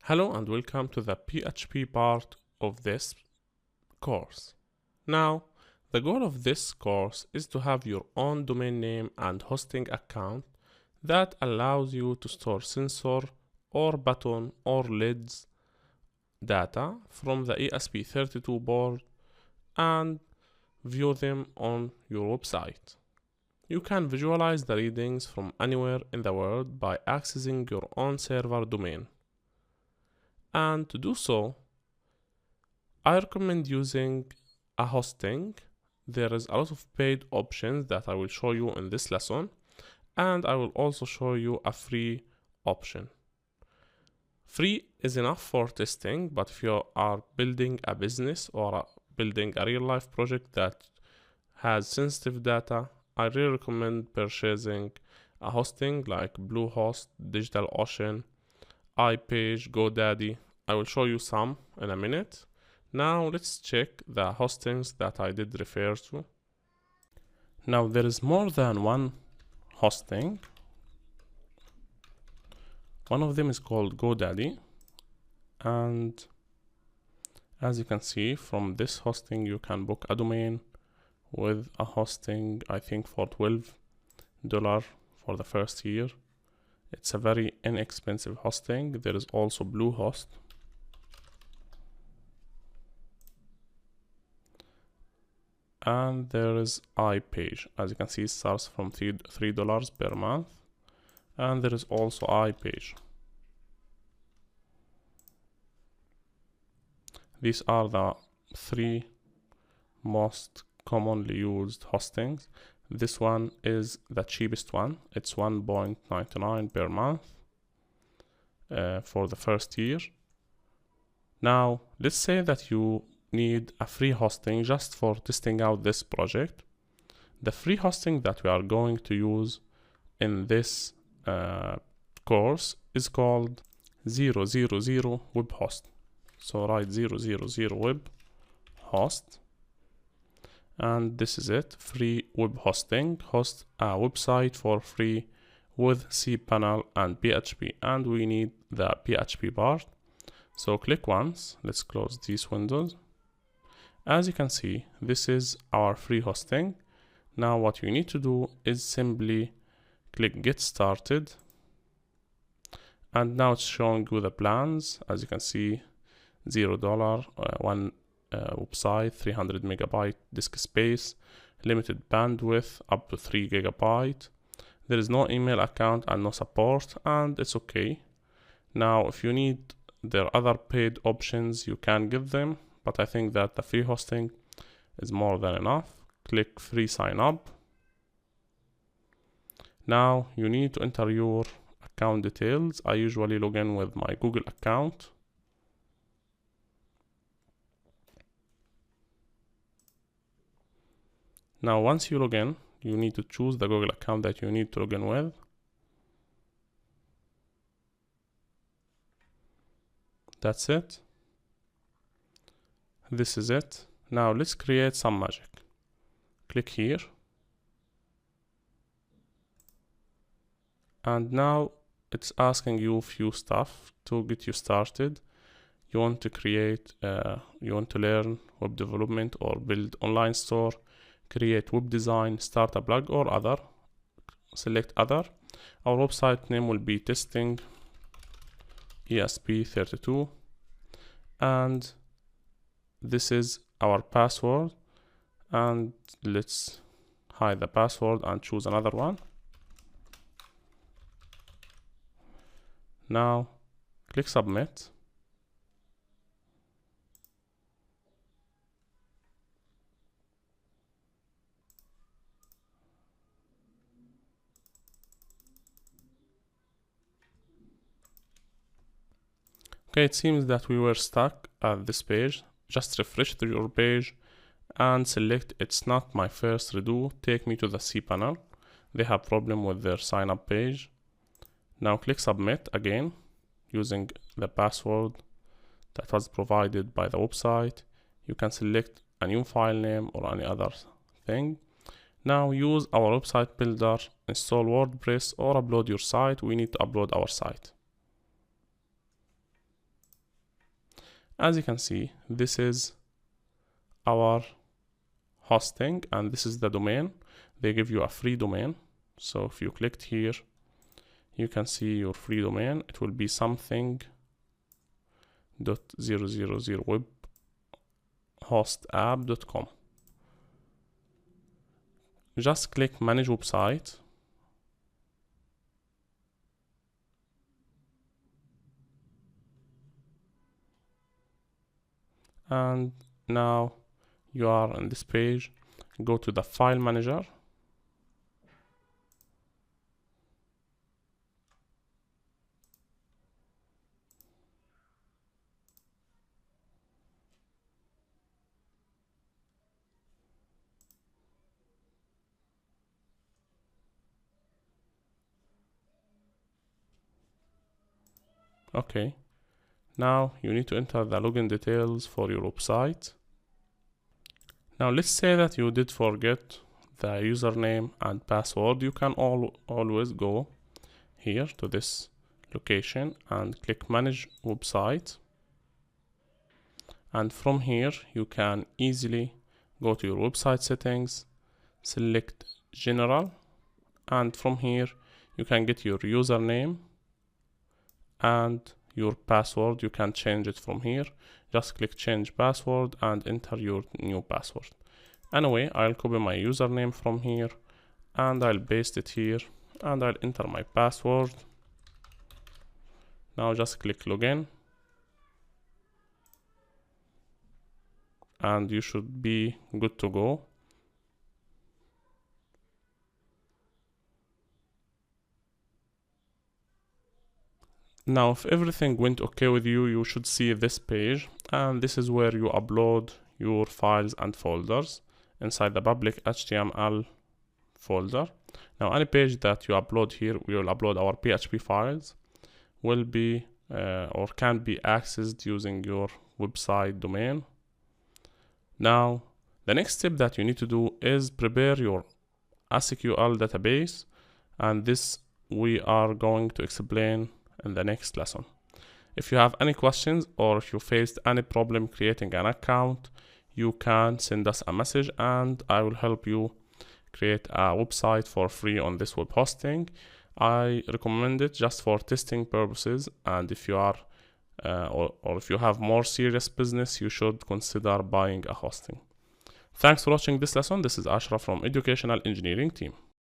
Hello and welcome to the PHP part of this course. Now, the goal of this course is to have your own domain name and hosting account that allows you to store sensor or button or LEDs data from the ESP32 board and view them on your website. You can visualize the readings from anywhere in the world by accessing your own server domain. And to do so, I recommend using a hosting. There is a lot of paid options that I will show you in this lesson, and I will also show you a free option. Free is enough for testing, but if you are building a business or building a real life project that has sensitive data, I really recommend purchasing a hosting like Bluehost, DigitalOcean, iPage, GoDaddy. I will show you some in a minute. Now let's check the hostings that I did refer to. Now there is more than one hosting. One of them is called GoDaddy, and as you can see from this hosting you can book a domain with a hosting, I think for $12 for the first year. It's a very inexpensive hosting. There is also Bluehost. And there is iPage. As you can see, it starts from $3 per month. And there is also iPage. These are the three most commonly used hostings. This one is the cheapest one. It's $1.99 per month for the first year. Now, let's say that you need a free hosting just for testing out this project. The free hosting that we are going to use in this course is called 000 web host. So write 000 web host. And this is it, free web hosting. Host a website for free with cPanel and PHP, and we need the PHP part. So click once. Let's close these windows. As you can see, this is our free hosting. Now what you need to do is simply click get started, and now it's showing you the plans. As you can see, $0, one website, 300 megabyte disk space, limited bandwidth up to 3 gigabyte. There is no email account and no support, and it's okay. Now if you need their other paid options, you can give them, but I think that the free hosting is more than enough. Click free sign up. Now you need to enter your account details. I usually log in with my Google account. Now once you log in, you need to choose the Google account that you need to log in with. That's it. This is it. Now let's create some magic. Click here. And now it's asking you a few stuff to get you started. You want to create, you want to learn web development or build online store, create web design, start a blog or other. Select other. Our website name will be testing ESP32, and this is our password, and let's hide the password and choose another one. Now click submit. Okay, it seems that we were stuck at this page. Just refresh your page and select it's not my first redo, take me to the cPanel. They have problem with their sign up page. Now click submit again using the password that was provided by the website. You can select a new file name or any other thing. Now use our website builder, install WordPress or upload your site. We need to upload our site. As you can see, this is our hosting and this is the domain. They give you a free domain. So if you clicked here, you can see your free domain. It will be something.000webhostapp.com. Just click manage website. And now you are on this page. Go to the file manager. Okay, now you need to enter the login details for your website. Now let's say that you did forget the username and password. You can always go here to this location and click manage website, and from here you can easily go to your website settings, select general, and from here you can get your username and your password. You can change it from here. Just click change password and enter your new password. Anyway, I'll copy my username from here and I'll paste it here and I'll enter my password. Now just click login and you should be good to go. Now if everything went okay with you, you should see this page, and this is where you upload your files and folders inside the public HTML folder. Now any page that you upload here, we will upload our PHP files, will be or can be accessed using your website domain. Now the next step that you need to do is prepare your SQL database, and this we are going to explain in the next lesson. If you have any questions or if you faced any problem creating an account, you can send us a message and I will help you create a website for free on this web hosting. I recommend it just for testing purposes, and if you are or if you have more serious business, you should consider buying a hosting. Thanks for watching this lesson. This is Ashraf from Educational Engineering Team.